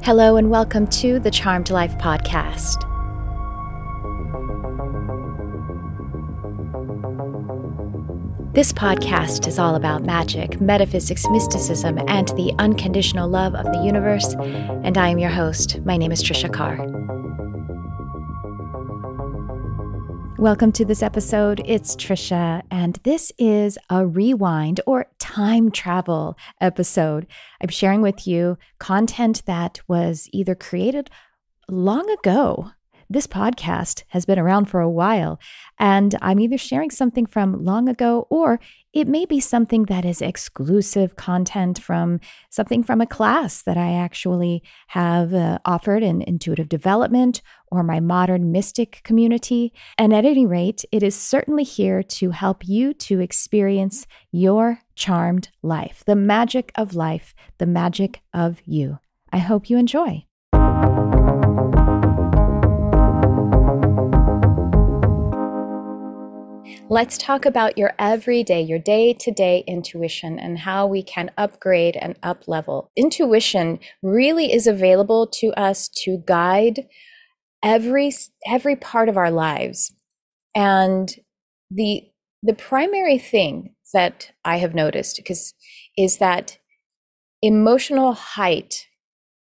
Hello and welcome to the Charmed Life podcast. This podcast is all about magic, metaphysics, mysticism, and the unconditional love of the universe. And I am your host. My name is Tricia Carr. Welcome to this episode. It's Tricia, and this is a rewind or time travel episode. I'm sharing with you content that was either created long ago. This podcast has been around for a while, and I'm either sharing something from long ago, or it may be something that is exclusive content from something from a class that I actually have offered in intuitive development or my modern mystic community. And at any rate, it is certainly here to help you to experience your charmed life, the magic of life, the magic of you. I hope you enjoy. Let's talk about your everyday, your day-to-day intuition and how we can upgrade and up-level. Intuition really is available to us to guide every part of our lives. And the primary thing that I have noticed is that emotional height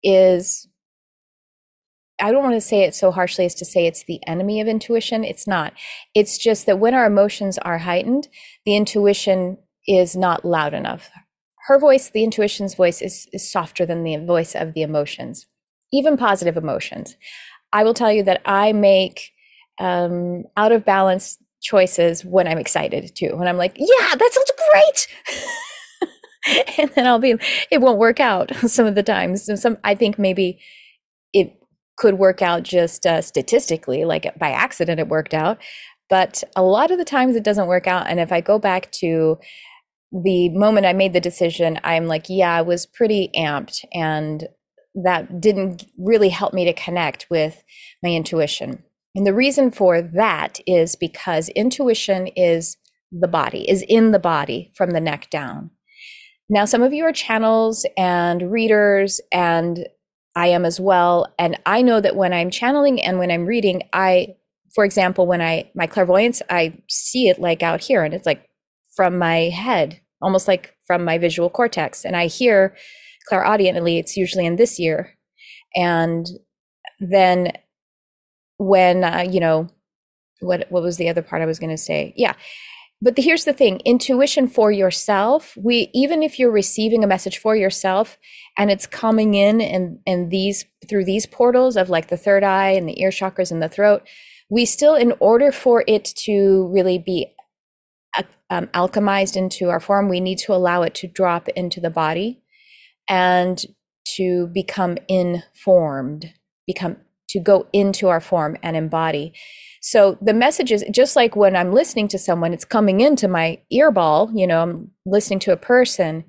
is, I don't want to say it so harshly as to say it's the enemy of intuition. It's not. It's just that when our emotions are heightened, the intuition is not loud enough. Her voice, the intuition's voice, is softer than the voice of the emotions, even positive emotions. I will tell you that I make out of balance choices when I'm excited too. When I'm like, yeah, that sounds great. And then it won't work out some of the times. I think maybe it could work out just statistically, like by accident it worked out. But a lot of the times it doesn't work out. And if I go back to the moment I made the decision, I'm like, yeah, I was pretty amped. And that didn't really help me to connect with my intuition. And the reason for that is because intuition is in the body from the neck down. Now, some of you are channels and readers, and I am as well. And I know that when I'm channeling and when I'm reading, for example, my clairvoyance, I see it like out here, and it's like from my head, almost like from my visual cortex. And I hear clairaudiently, it's usually in this ear. And then when, what was the other part I was going to say? Yeah. But here's the thing, intuition for yourself, even if you're receiving a message for yourself and it's coming in through these portals of like the third eye and the ear chakras and the throat, we still, in order for it to really be alchemized into our form, we need to allow it to drop into the body and to become informed, to go into our form and embody. So the message is just like when I'm listening to someone, it's coming into my earball, I'm listening to a person,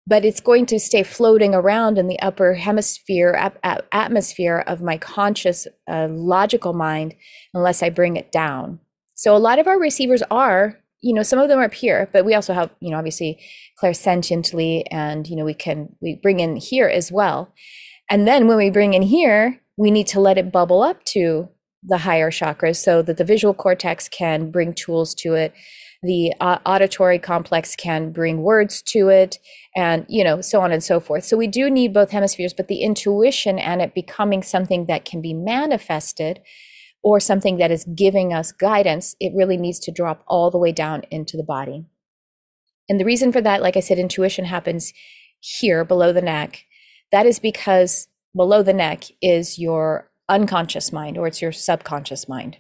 but it's going to stay floating around in the upper hemisphere, atmosphere of my conscious, logical mind, unless I bring it down. So a lot of our receivers are, some of them are up here, but we also have, obviously clairsentiently, and, we bring in here as well. And then when we bring in here, we need to let it bubble up to the higher chakras so that the visual cortex can bring tools to it. The auditory complex can bring words to it, and, so on and so forth. So we do need both hemispheres, but the intuition and it becoming something that can be manifested or something that is giving us guidance, it really needs to drop all the way down into the body. And the reason for that, like I said, intuition happens here below the neck. That is because below the neck is your unconscious mind, or it's your subconscious mind.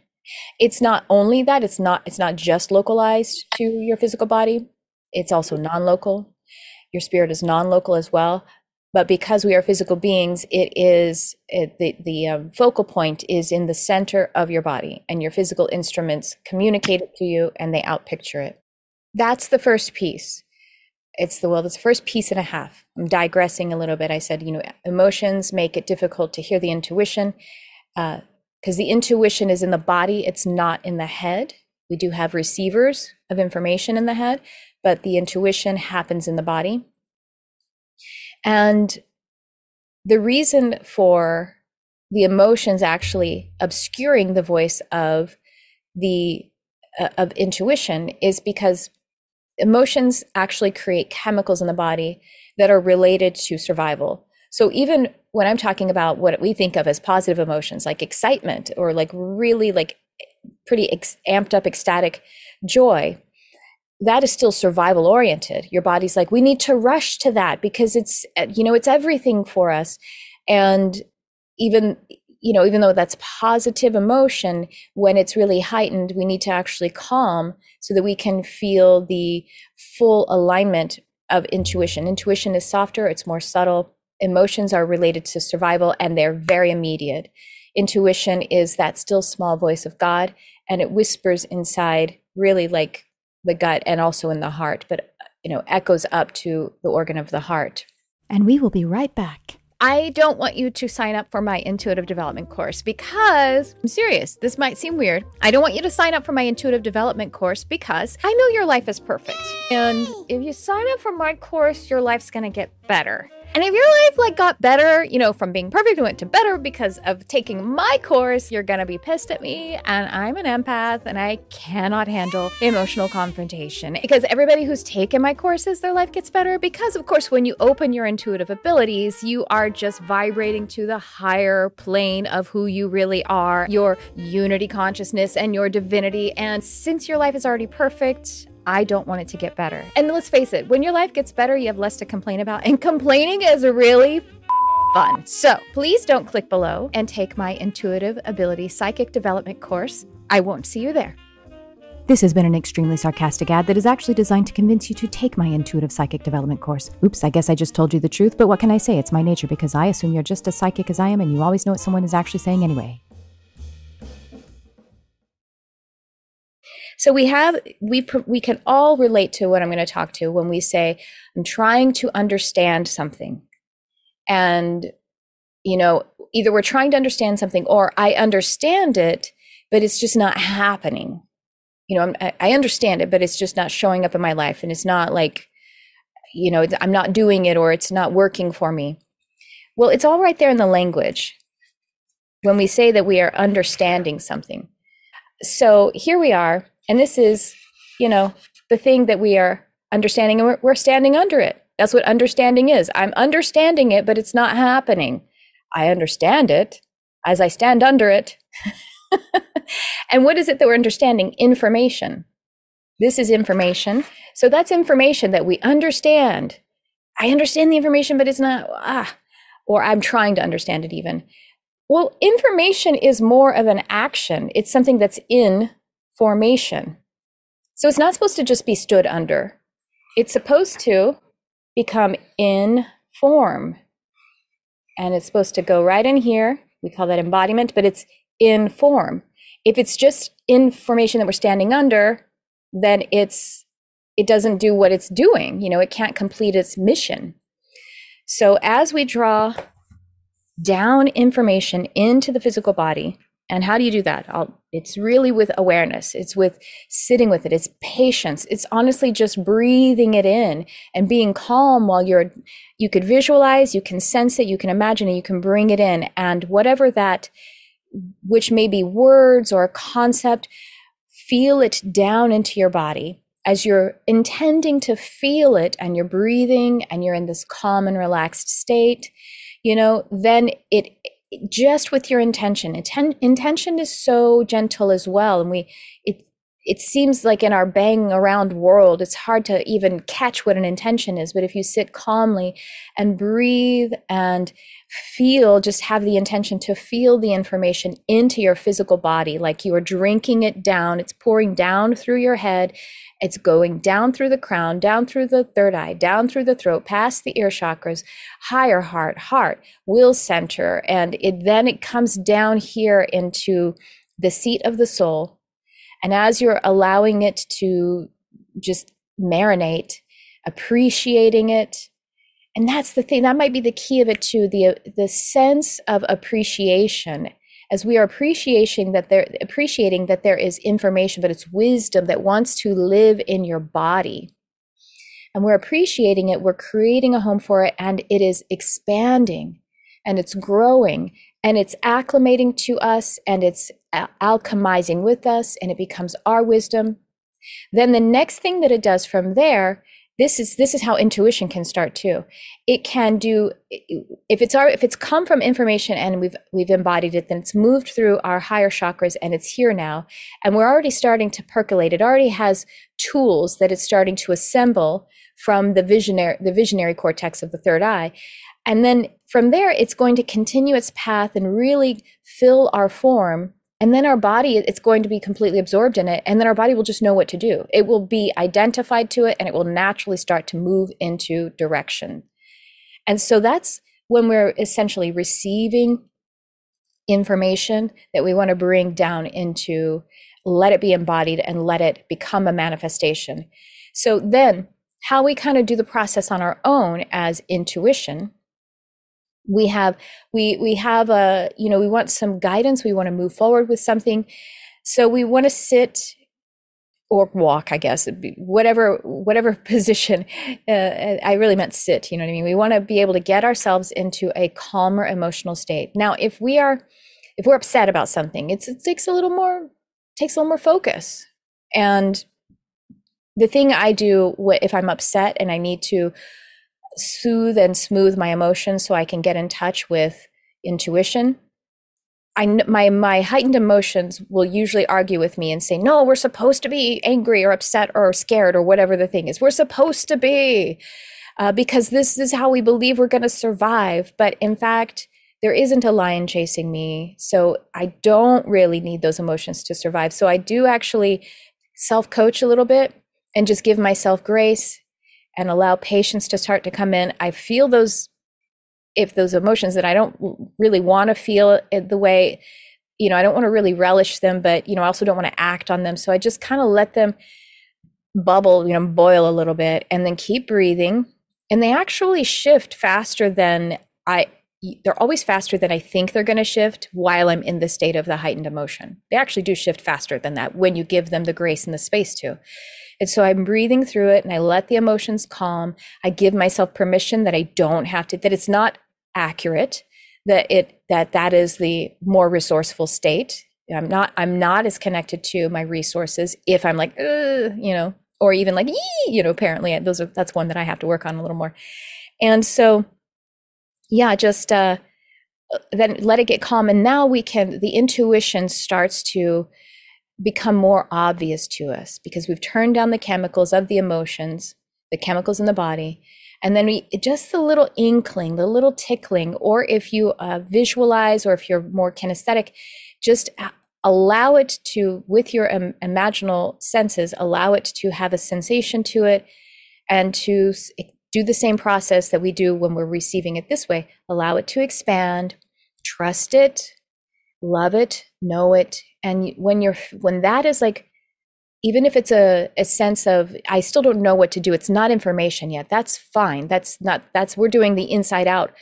It's not only that, it's not just localized to your physical body. It's also non-local. Your spirit is non-local as well. But because we are physical beings, the focal point is in the center of your body, and your physical instruments communicate it to you and they outpicture it. That's the first piece. It's the first piece and a half. I'm digressing a little bit. I said, emotions make it difficult to hear the intuition because the intuition is in the body. It's not in the head. We do have receivers of information in the head, but the intuition happens in the body. And the reason for the emotions actually obscuring the voice of the of intuition is because emotions actually create chemicals in the body that are related to survival. So even when I'm talking about what we think of as positive emotions, like excitement or like really like pretty amped up ecstatic joy, that is still survival oriented. Your body's like, we need to rush to that because it's, it's everything for us. And even, even though that's positive emotion, when it's really heightened, we need to actually calm so that we can feel the full alignment of intuition. Intuition is softer, it's more subtle. Emotions are related to survival and they're very immediate. Intuition is that still small voice of God, and it whispers inside, really like the gut and also in the heart, but echoes up to the organ of the heart. And we will be right back. I don't want you to sign up for my intuitive development course because I'm serious. This might seem weird. I don't want you to sign up for my intuitive development course because I know your life is perfect. And if you sign up for my course, your life's going to get better. And if your life got better, from being perfect, it went to better because of taking my course, you're going to be pissed at me. And I'm an empath and I cannot handle emotional confrontation because everybody who's taken my courses, their life gets better because, of course, when you open your intuitive abilities, you are just vibrating to the higher plane of who you really are, your unity consciousness and your divinity. And since your life is already perfect, I don't want it to get better. And let's face it, when your life gets better, you have less to complain about. And complaining is really fun. So please don't click below and take my Intuitive Ability Psychic Development course. I won't see you there. This has been an extremely sarcastic ad that is actually designed to convince you to take my Intuitive Psychic Development course. Oops, I guess I just told you the truth, but what can I say? It's my nature because I assume you're just as psychic as I am and you always know what someone is actually saying anyway. So we can all relate to what I'm going to talk to when we say, I'm trying to understand something. And, either we're trying to understand something or I understand it, but it's just not happening. I understand it, but it's just not showing up in my life. And it's not like, I'm not doing it or it's not working for me. Well, it's all right there in the language when we say that we are understanding something. So here we are. And this is, the thing that we are understanding, and we're standing under it. That's what understanding is. I'm understanding it, but it's not happening. I understand it as I stand under it. And what is it that we're understanding? Information. This is information. So that's information that we understand. I understand the information, but it's not, or I'm trying to understand it even. Well, information is more of an action. It's something that's in formation. So it's not supposed to just be stood under. It's supposed to become in form. And it's supposed to go right in here. We call that embodiment, but it's in form. If it's just information that we're standing under, then it doesn't do what it's doing. It can't complete its mission. So as we draw down information into the physical body, and how do you do that? It's really with awareness. It's with sitting with it. It's patience. It's honestly just breathing it in and being calm while you could visualize, you can sense it, you can imagine it, you can bring it in. And whatever that, which may be words or a concept, feel it down into your body. As you're intending to feel it and you're breathing and you're in this calm and relaxed state, then just with your intention. Intention is so gentle as well. And it seems like in our bang around world, it's hard to even catch what an intention is. But if you sit calmly and breathe and feel, just have the intention to feel the information into your physical body, like you are drinking it down. It's pouring down through your head. It's going down through the crown, down through the third eye, down through the throat, past the ear chakras, higher heart, will center. And then it comes down here into the seat of the soul. And as you're allowing it to just marinate, appreciating it, and that's the thing, that might be the key of it too, the sense of appreciation. As we are appreciating that there is information, but it's wisdom that wants to live in your body. And we're appreciating it, we're creating a home for it, and it is expanding. and it's growing and it's acclimating to us and it's alchemizing with us and it becomes our wisdom, then the next thing that it does from there, this is how intuition can start too. It can do, if it's come from information and we've embodied it, then it's moved through our higher chakras and it's here now, and we're already starting to percolate. It already has tools that it's starting to assemble from the visionary cortex of the third eye. And then from there, it's going to continue its path and really fill our form. And then our body, it's going to be completely absorbed in it. And then our body will just know what to do. It will be identified to it and it will naturally start to move into direction. And so that's when we're essentially receiving information that we want to bring down into, let it be embodied and let it become a manifestation. So then how we kind of do the process on our own as intuition, we have a, we want some guidance. We want to move forward with something. So we want to sit or walk, I guess, whatever position. I really meant sit, you know what I mean? We want to be able to get ourselves into a calmer emotional state. Now, if we're upset about something, it takes a little more focus. And the thing I do if I'm upset and I need to soothe and smooth my emotions so I can get in touch with intuition, my heightened emotions will usually argue with me and say, no, we're supposed to be angry or upset or scared or whatever the thing is. We're supposed to be, because this is how we believe we're going to survive. But in fact, there isn't a lion chasing me. So I don't really need those emotions to survive. So I do actually self-coach a little bit and just give myself grace and allow patience to start to come in. I feel those emotions that I don't really want to feel the way, I don't want to really relish them, but, I also don't want to act on them. So I just kind of let them bubble, boil a little bit and then keep breathing. And they actually shift faster than they're always faster than I think they're going to shift while I'm in the state of the heightened emotion. They actually do shift faster than that when you give them the grace and the space to. And so I'm breathing through it and I let the emotions calm. I give myself permission that I don't have to, that it's not accurate, that is the more resourceful state. I'm not as connected to my resources if I'm like, or even like, apparently that's one that I have to work on a little more. And so, yeah, just then let it get calm. And now the intuition starts to become more obvious to us because we've turned down the chemicals of the emotions, the chemicals in the body. And then just the little inkling, the little tickling, or if you visualize, or if you're more kinesthetic, just allow it to, with your imaginal senses, allow it to have a sensation to it and to do the same process that we do when we're receiving it this way. Allow it to expand, trust it, love it, know it. And when that is like, even if it's a sense of, I still don't know what to do, it's not information yet, that's fine. We're doing the inside out,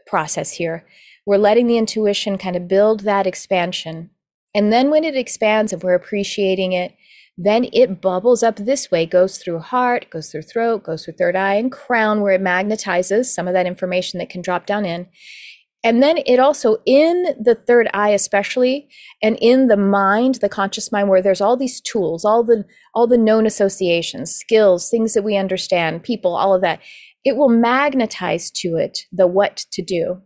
process here. We're letting the intuition kind of build that expansion. And then when it expands and we're appreciating it, then it bubbles up this way, goes through heart, goes through throat, goes through third eye and crown, where it magnetizes some of that information that can drop down in. And then it also, in the third eye especially, and in the mind, the conscious mind, where there's all these tools, all the known associations, skills, things that we understand, people, all of that, it will magnetize to it the what to do.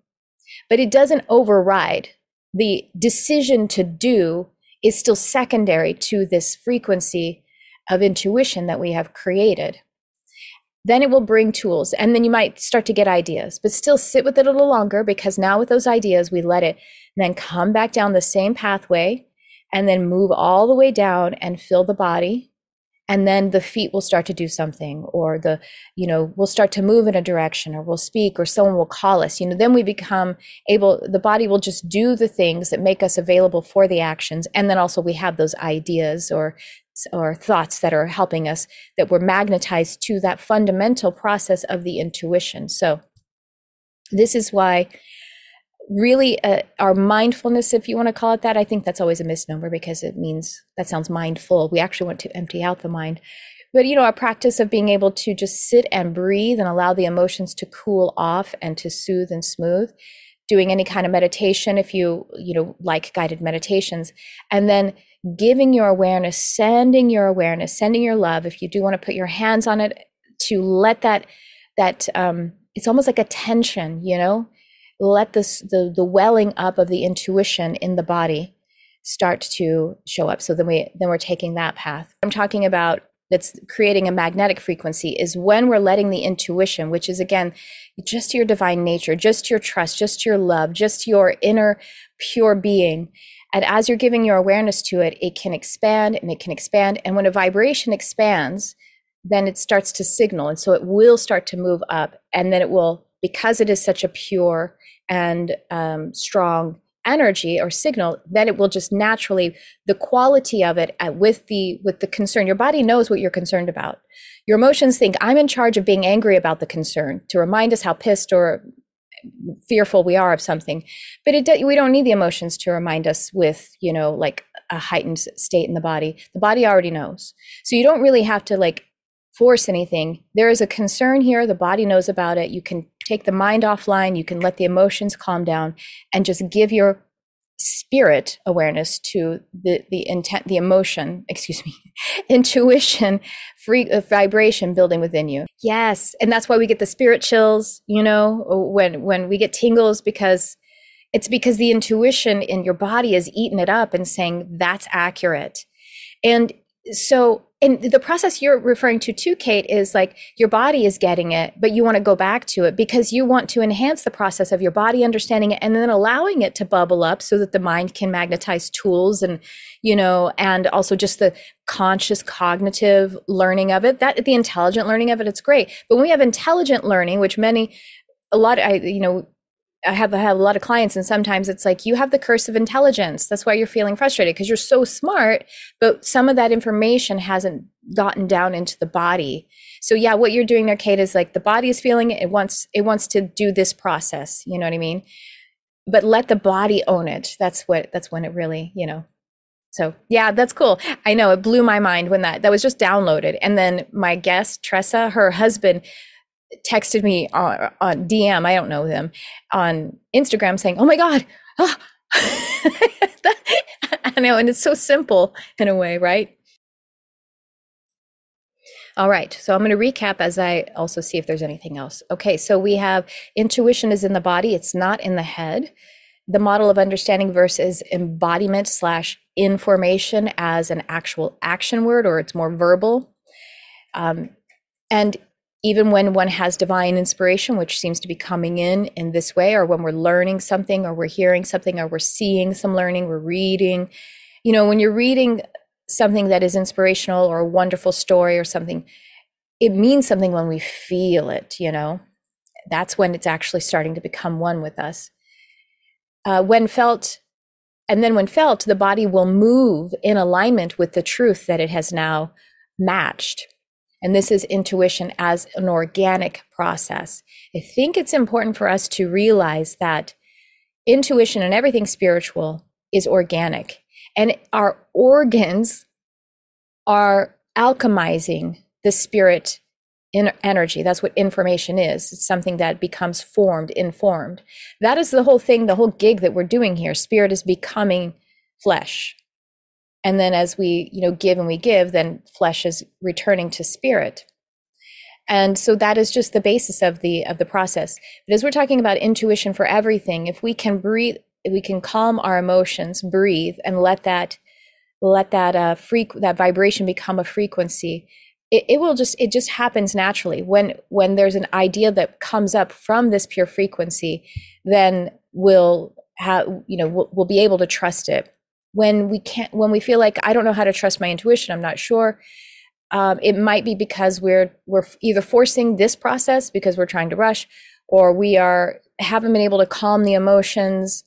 But it doesn't override. The decision to do is still secondary to this frequency of intuition that we have created. Then it will bring tools, and then you might start to get ideas, but still sit with it a little longer, because now with those ideas, we let it then come back down the same pathway and then move all the way down and fill the body. And then the feet will start to do something, or we'll start to move in a direction, or we'll speak, or someone will call us. Then we become able, the body will just do the things that make us available for the actions. And then also we have those ideas or thoughts that are helping us, that we're magnetized to that fundamental process of the intuition. So this is why really our mindfulness, if you want to call it that, I think that's always a misnomer, because it means, that sounds mindful. We actually want to empty out the mind. But, you know, a practice of being able to just sit and breathe and allow the emotions to cool off and to soothe and smooth, doing any kind of meditation, if you know, like guided meditations, and then giving your awareness, sending your love, if you do want to put your hands on it, to let that it's almost like a tension, you know, let the welling up of the intuition in the body start to show up. So then we're taking that path. I'm talking about that's creating a magnetic frequency is when we're letting the intuition, which is again, just your divine nature, just your trust, just your love, just your inner pure being. And as you're giving your awareness to it, it can expand and it can expand. And when a vibration expands, then it starts to signal. And so it will start to move up. And then it will, because it is such a pure and strong energy or signal, then it will just naturally, the quality of it with the concern, your body knows what you're concerned about. Your emotions think, I'm in charge of being angry about the concern, to remind us how pissed or fearful we are of something. But we don't need the emotions to remind us with, you know, like a heightened state in the body. The body already knows. So you don't really have to like force anything. There is a concern here. The body knows about it. You can take the mind offline. You can let the emotions calm down and just give your spirit awareness to the intent, the emotion, intuition, vibration building within you. Yes. And that's why we get the spirit chills, you know, when we get tingles, because it's because the intuition in your body is eating it up and saying that's accurate. And so, and the process you're referring to too, Kate, is like your body is getting it, but you want to go back to it because you want to enhance the process of your body understanding it and then allowing it to bubble up so that the mind can magnetize tools and, you know, and also just the conscious cognitive learning of it, that the intelligent learning of it, it's great. But when we have intelligent learning, which I have a lot of clients, and sometimes it's like you have the curse of intelligence. That's why you're feeling frustrated, because you're so smart, but some of that information hasn't gotten down into the body. So yeah, what you're doing there, Kate, is like the body is feeling it. It wants to do this process. You know what I mean? But let the body own it. That's when it really, you know. So yeah, that's cool. I know it blew my mind when that was just downloaded. And then my guest, Tricia, her husband, texted me on DM, I don't know them, on Instagram saying, oh my God. Oh. I know, and it's so simple in a way, right? All right, so I'm going to recap as I also see if there's anything else. Okay, so we have intuition is in the body, it's not in the head. The model of understanding versus embodiment / information as an actual action word, or it's more verbal. And even when one has divine inspiration, which seems to be coming in this way, or when we're learning something, or we're hearing something, or we're seeing some learning, we're reading, you know, when you're reading something that is inspirational or a wonderful story or something, it means something when we feel it, you know, that's when it's actually starting to become one with us. When felt, the body will move in alignment with the truth that it has now matched. And this is intuition as an organic process. I think it's important for us to realize that intuition and everything spiritual is organic. And our organs are alchemizing the spirit energy. That's what information is. It's something that becomes informed. That is the whole thing, the whole gig that we're doing here. Spirit is becoming flesh. And then as we, you know, give and we give, then flesh is returning to spirit. And so that is just the basis of the process. But as we're talking about intuition for everything, if we can breathe, if we can calm our emotions, breathe, and let that vibration become a frequency, it just happens naturally. When there's an idea that comes up from this pure frequency, then we'll be able to trust it. When we feel like, I don't know how to trust my intuition, I'm not sure. It might be because we're either forcing this process because we're trying to rush, or we haven't been able to calm the emotions,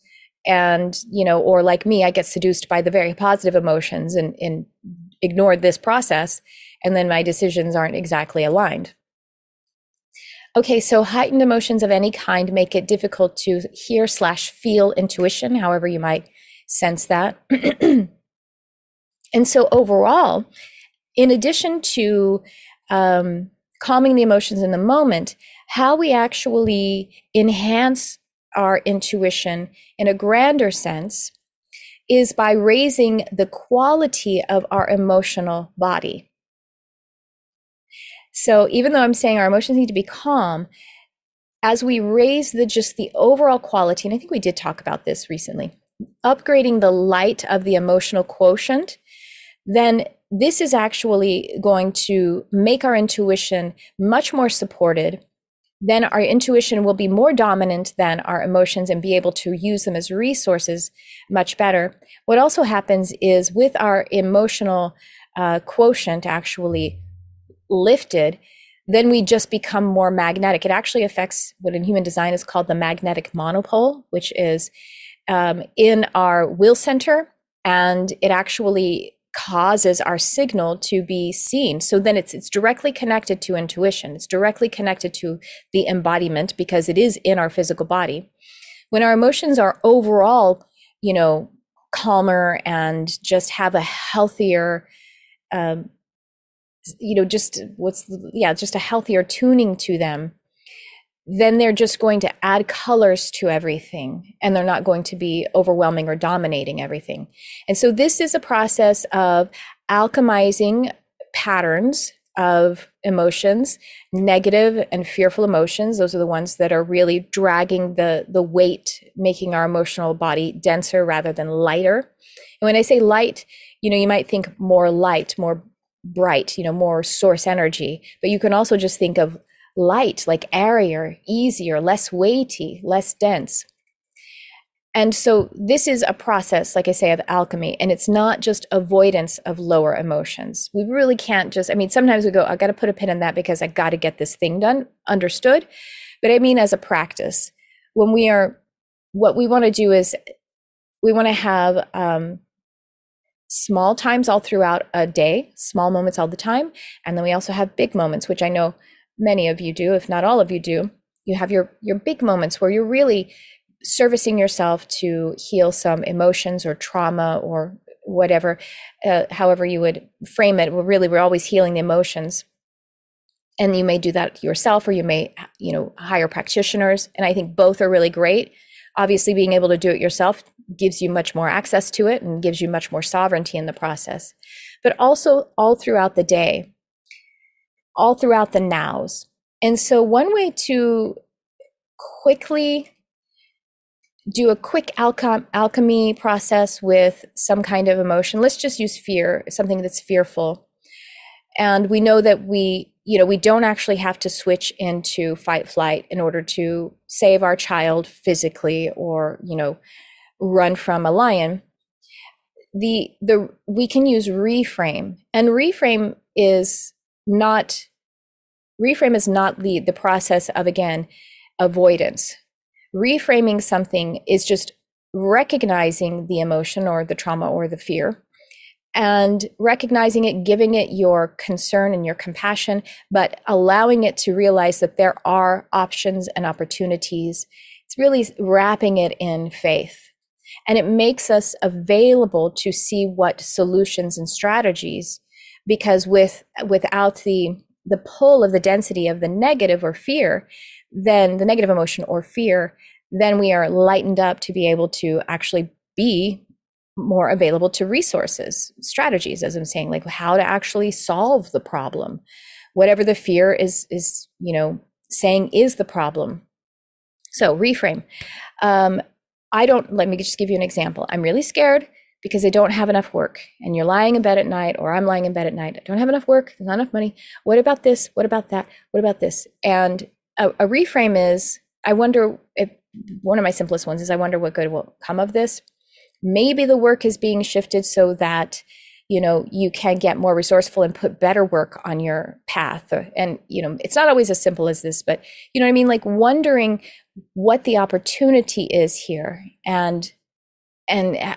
and, you know, or like me, I get seduced by the very positive emotions and ignored this process, and then my decisions aren't exactly aligned. Okay, so heightened emotions of any kind make it difficult to hear / feel intuition, however you might sense that. And so overall, in addition to calming the emotions in the moment, how we actually enhance our intuition in a grander sense is by raising the quality of our emotional body. So even though I'm saying our emotions need to be calm, as we raise the overall quality, and I think we did talk about this recently, upgrading the light of the emotional quotient, then this is actually going to make our intuition much more supported. Then our intuition will be more dominant than our emotions and be able to use them as resources much better. What also happens is with our emotional quotient actually lifted, then we just become more magnetic. It actually affects what in human design is called the magnetic monopole, which is in our will center, and it actually causes our signal to be seen. So then it's directly connected to intuition. It's directly connected to the embodiment because it is in our physical body. When our emotions are overall, calmer and just have a healthier, just a healthier tuning to them, then they're just going to add colors to everything, and they're not going to be overwhelming or dominating everything. And so this is a process of alchemizing patterns of emotions, negative and fearful emotions. Those are the ones that are really dragging the weight, making our emotional body denser rather than lighter. And when I say light, you might think more light, more bright, more source energy, but you can also just think of light, like airier, easier, less weighty, less dense. And so this is a process, like I say, of alchemy, and it's not just avoidance of lower emotions. We really can't sometimes we go, I got to put a pin in that because I got to get this thing done, understood. But I mean, as a practice, what we want to do is we want to have small times all throughout a day, small moments all the time. And then we also have big moments, which I know many of you do, if not all of you do. You have your big moments where you're really servicing yourself to heal some emotions or trauma or whatever, however you would frame it. We're always healing the emotions. And you may do that yourself, or you may, hire practitioners. And I think both are really great. Obviously, being able to do it yourself gives you much more access to it and gives you much more sovereignty in the process. But also all throughout the day, all throughout the nows. And so one way to quickly do a quick alchemy process with some kind of emotion, let's just use fear, something that's fearful. And we know that we don't actually have to switch into fight flight in order to save our child physically or, run from a lion. We can use reframe, and reframe is not the process of, again, avoidance. Reframing something is just recognizing the emotion or the trauma or the fear and recognizing it, giving it your concern and your compassion, but allowing it to realize that there are options and opportunities. It's really wrapping it in faith. And it makes us available to see what solutions and strategies, because without the pull of the density of the negative or fear, then the negative emotion or fear, then we are lightened up to be able to actually be more available to resources, strategies, as I'm saying, like how to actually solve the problem, whatever the fear is saying is the problem. So reframe. Let me just give you an example. I'm really scared because I don't have enough work, and you're lying in bed at night, or I'm lying in bed at night. I don't have enough work. There's not enough money. What about this? What about that? What about this? And a reframe is, I wonder if, one of my simplest ones is, I wonder what good will come of this. Maybe the work is being shifted so that, you can get more resourceful and put better work on your path. And, it's not always as simple as this, but you know what I mean? Like wondering what the opportunity is here, and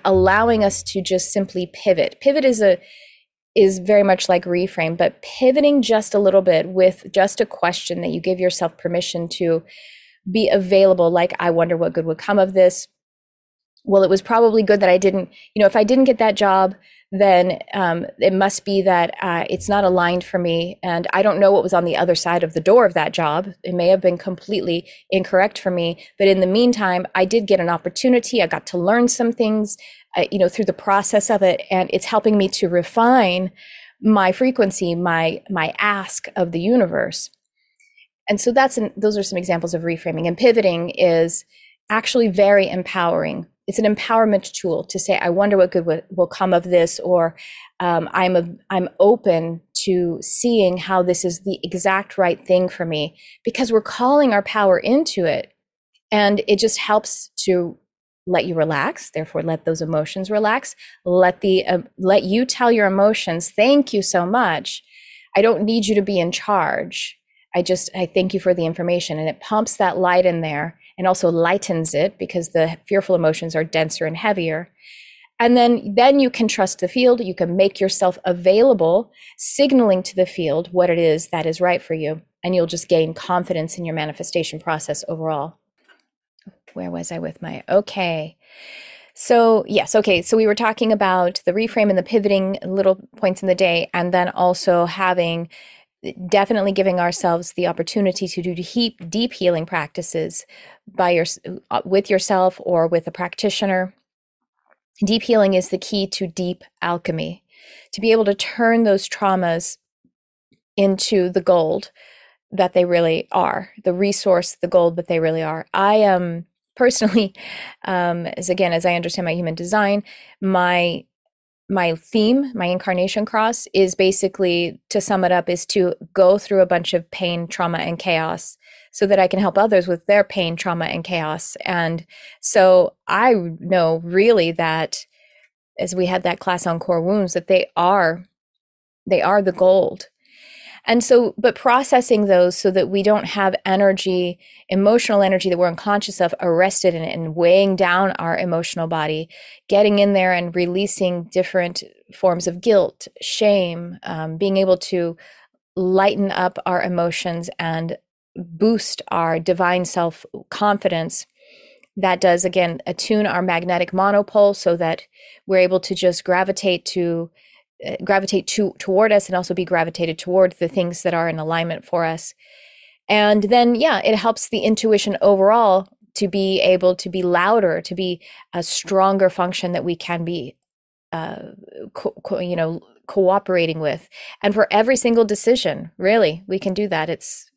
allowing us to just simply pivot. Pivot is very much like reframe, but pivoting just a little bit with just a question that you give yourself permission to be available. Like, I wonder what good would come of this. well, it was probably good that I didn't, if I didn't get that job, then it must be that it's not aligned for me. And I don't know what was on the other side of the door of that job. It may have been completely incorrect for me. But in the meantime, I did get an opportunity. I got to learn some things, through the process of it. And it's helping me to refine my frequency, my ask of the universe. And so those are some examples of reframing. And pivoting is actually very empowering. It's an empowerment tool to say, I wonder what good will come of this, or I'm open to seeing how this is the exact right thing for me, because we're calling our power into it. And it just helps to let you relax. Therefore, let those emotions relax. Let you tell your emotions, thank you so much. I don't need you to be in charge. I thank you for the information. And it pumps that light in there and also lightens it, because the fearful emotions are denser and heavier. And then you can trust the field. You can make yourself available, signaling to the field what it is that is right for you. And you'll just gain confidence in your manifestation process overall. Where was I with okay. So yes, okay. So we were talking about the reframe and the pivoting little points in the day, and then also definitely giving ourselves the opportunity to do deep healing practices with yourself or with a practitioner. Deep healing is the key to deep alchemy, to be able to turn those traumas into the gold that they really are, the resource, the gold that they really are. I am personally, as I understand my human design, my theme, my incarnation cross, is basically, to sum it up, is to go through a bunch of pain, trauma, and chaos so that I can help others with their pain, trauma, and chaos. And so I know really that, as we had that class on core wounds, that they are the gold. And so, but processing those so that we don't have emotional energy that we're unconscious of, arrested in it and weighing down our emotional body, getting in there and releasing different forms of guilt, shame, being able to lighten up our emotions and boost our divine self-confidence. That does, again, attune our magnetic monopole so that we're able to just gravitate toward us, and also be gravitated toward the things that are in alignment for us. And then, it helps the intuition overall to be able to be louder, to be a stronger function that we can be, cooperating with. And for every single decision, really, we can do that. It's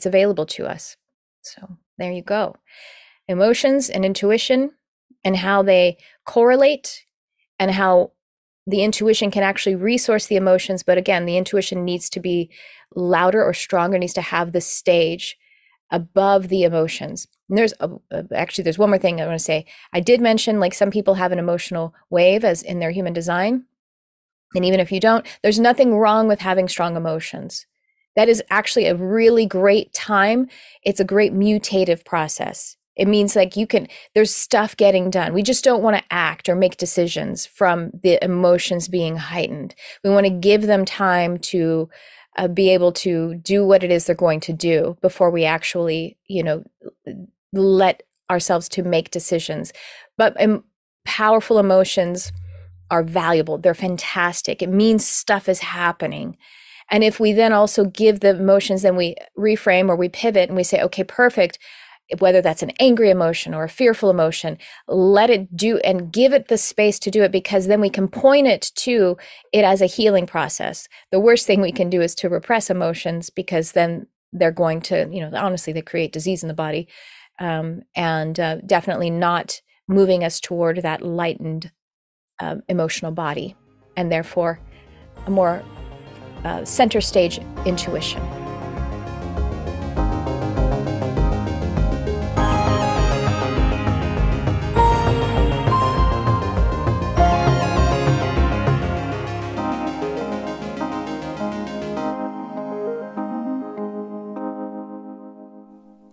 available to us. So there you go. Emotions and intuition, and how they correlate, and how the intuition can actually resource the emotions. But again, the intuition needs to be louder or stronger, needs to have the stage above the emotions. And there's one more thing I want to say. I did mention, like, some people have an emotional wave as in their human design. And even if you don't, there's nothing wrong with having strong emotions. That is actually a really great time. It's a great mutative process. It means, like, there's stuff getting done. We just don't want to act or make decisions from the emotions being heightened. We want to give them time to be able to do what it is they're going to do before we actually, let ourselves to make decisions. But powerful emotions are valuable. They're fantastic. It means stuff is happening. And if we then also give the emotions, then we reframe or we pivot and we say, okay, perfect. Whether that's an angry emotion or a fearful emotion, let it do and give it the space to do it, because then we can point it to it as a healing process. The worst thing we can do is to repress emotions, because then they're going to, honestly, they create disease in the body, and definitely not moving us toward that lightened emotional body, and therefore a more center stage intuition.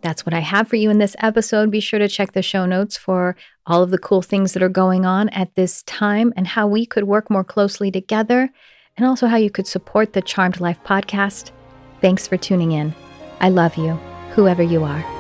That's what I have for you in this episode. Be sure to check the show notes for all of the cool things that are going on at this time, and how we could work more closely together, and also how you could support the Charmed Life podcast. Thanks for tuning in. I love you, whoever you are.